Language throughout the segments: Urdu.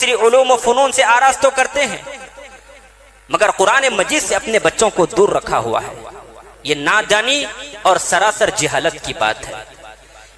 علوم و فنون سے آراز تو کرتے ہیں مگر قرآن مجید سے اپنے بچوں کو دور رکھا ہوا ہے۔ یہ نادانی اور سراسر جہالت کی بات ہے۔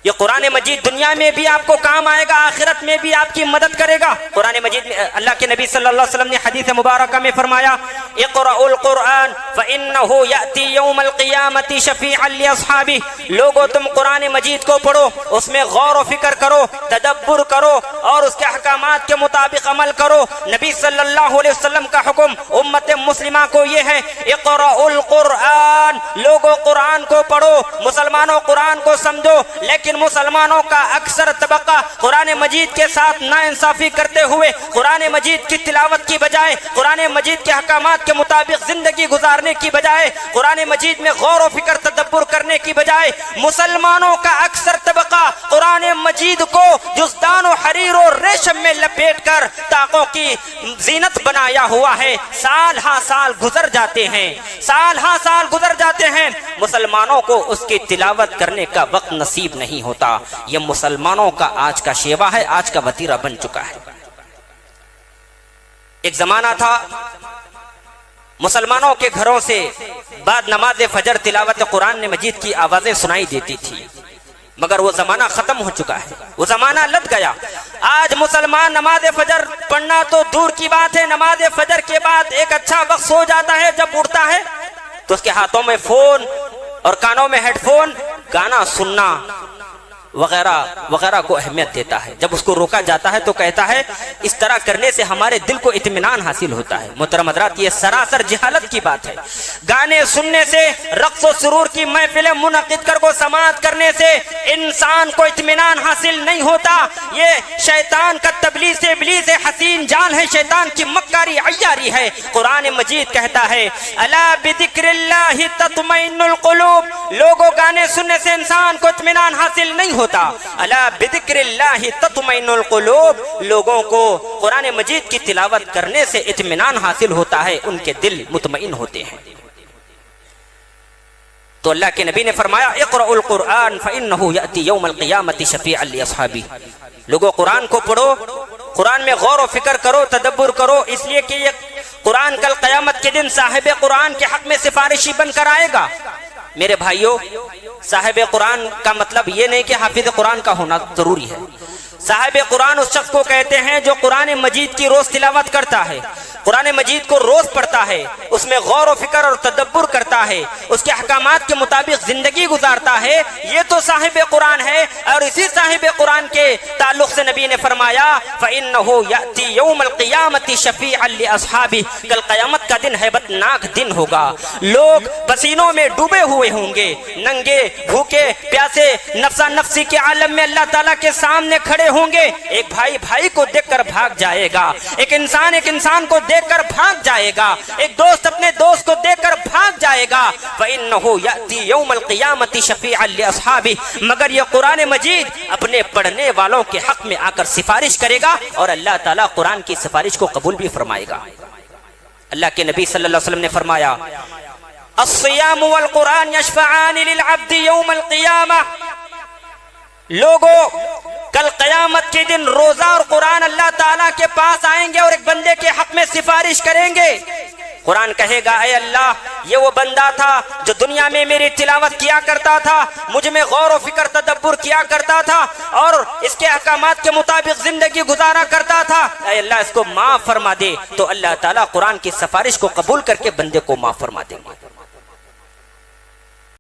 یہ قرآن مجید دنیا میں بھی آپ کو کام آئے گا، آخرت میں بھی آپ کی مدد کرے گا۔ قرآن مجید میں اللہ کے نبی صلی اللہ علیہ وسلم نے حدیث مبارکہ میں فرمایا اقرأوا القرآن فإنه يأتي يوم القیامة شفیعا لأصحابہ۔ لوگو تم قرآن مجید کو پڑھو، اس میں غور و فکر کرو، تدبر کرو اور اس کے احکامات کے مطابق عمل کرو۔ نبی صلی اللہ علیہ وسلم کا حکم امت مسلمہ کو یہ ہے اقرأوا القرآن، لوگو قرآن کو پڑھو، مسلمانوں قرآن کو سمجھو۔ لیکن مسلمانوں کا اکثر طبقہ قرآن مجید کے ساتھ ناانصافی کرتے ہوئے قرآن مجید کی تلاوت کی بجائے، قرآن مجید کے احکامات کے مطابق زندگی گزارنے کی بجائے، قرآن مجید میں غور و فکر تدبر کرنے کی بجائے، مسلمانوں کا اکثر طبقہ قرآن مجید کو جزدان و حریر و ریشم میں لپیٹ کر طاقوں کی زینت بنایا ہوا ہے۔ سال ہاں سال گزر جاتے ہیں، سال ہاں سال گزر جاتے ہیں، مسلمانوں کو اس کی تلاوت کرنے کا وقت نصیب نہیں ہوتا۔ یہ مسلمانوں کا آج کا شیوا ہے، آج کا وتیرہ بن چکا ہے۔ ایک زمانہ تھا مسلمانوں کے گھروں سے بعد نماز فجر تلاوت قرآن مجید کی آوازیں سنائی دیتی تھی، مگر وہ زمانہ ختم ہو چکا ہے، وہ زمانہ لٹ گیا۔ آج مسلمان نماز فجر پڑھنا تو دور کی بات ہے، نماز فجر کے بعد ایک اچھا وقت سو جاتا ہے، جب اٹھتا ہے تو اس کے ہاتھوں میں فون اور کانوں میں ہیڈ فون، گانا سننا وغیرہ وغیرہ کو اہمیت دیتا ہے۔ جب اس کو روکا جاتا ہے تو کہتا ہے اس طرح کرنے سے ہمارے دل کو اطمینان حاصل ہوتا ہے۔ محترم حضرات، یہ سراسر جہالت کی بات ہے۔ گانے سننے سے، رقص و سرور کی محفلیں منعقد کر کو سماعت کرنے سے انسان کو اطمینان حاصل نہیں ہوتا۔ یہ شیطان کا تبلیغ ابلیس حسین جان ہے، شیطان کی مکاری عیاری ہے۔ قرآن مجید کہتا ہے الا بذکر اللہ تطمئن القلوب، لوگوں گانے سننے سے انسان کو اطمینان حاصل نہیں ہوتا۔ الا بذکر اللہ تطمئن القلوب، لوگوں کو قرآن مجید کی تلاوت کرنے سے اطمینان حاصل ہوتا ہے، ان کے دل مطمئن ہوتے ہیں۔ تو اللہ کے نبی نے فرمایا اقرأوا القرآن فإنه يأتي يوم القیامة شفیعا لأصحابہ، لوگوں قرآن کو پڑھو، قرآن میں غور و فکر کرو، تدبر کرو، اس لیے کہ یہ قرآن کل قیامت کے دن صاحب قرآن کے حق میں سفارشی بن کر آئے گا۔ میرے بھائیوں، صاحب قرآن کا مطلب یہ نہیں کہ حافظ قرآن کا ہونا ضروری ہے۔ صاحب قرآن اس شخص کو کہتے ہیں جو قرآن مجید کی روز تلاوت کرتا ہے، قرآن مجید کو روز پڑھتا ہے، اس میں غور و فکر اور تدبر کرتا ہے، اس کے احکامات کے مطابق زندگی گزارتا ہے، یہ تو صاحب قرآن ہے۔ اور اسی صاحب قرآن کے تعلق سے نبی نے فرمایا فَإِنَّهُ يَأْتِي يَوْمَ الْقِيَامَةِ شَفِيعًا لِأَصْحَابِهِ، کل قیامت کا دن ہیبت ناک دن ہوگا، لوگ پسینوں میں ڈوبے ہوئے ہوں گے، ننگے بھوکے پیاسے نفسا نفسی کے عالم میں اللہ تعالیٰ کے سامنے کھڑے ہوں گے۔ ایک بھائی بھائی کو دیکھ کر بھاگ جائے گا، ایک انسان کو دیکھ کر بھاگ جائے گا، ایک دوست اپنے دوست کو دیکھ کر بھاگ جائے گا۔ فَإِنَّهُ يَأْتِي يَوْمَ الْقِيَامَةِ شَفِيعًا لِأَصْحَابِهِ، مگر یہ قرآن مجید اپنے پڑھنے والوں کے حق میں آ کر سفارش کرے گا اور اللہ تعالیٰ قرآن کی سفارش کو قبول بھی فرمائے گا۔ اللہ کے نبی صلی اللہ علیہ وسلم نے فرمایا الصیام والقرآن یشفعان للعبد یوم القیامہ، لوگو کل قیامت کے دن روزہ اور قرآن اللہ تعالیٰ کے پاس آئیں گے اور ایک بندے کے حق میں سفارش کریں گے۔ قرآن کہے گا اے اللہ، یہ وہ بندہ تھا جو دنیا میں میری تلاوت کیا کرتا تھا، مجھ میں غور و فکر تدبر کیا کرتا تھا اور اس کے احکامات کے مطابق زندگی گزارا کرتا تھا، اے اللہ اس کو معاف فرما دے۔ تو اللہ تعالیٰ قرآن کی سفارش کو قبول کر کے بندے کو معاف فرما دیں گے۔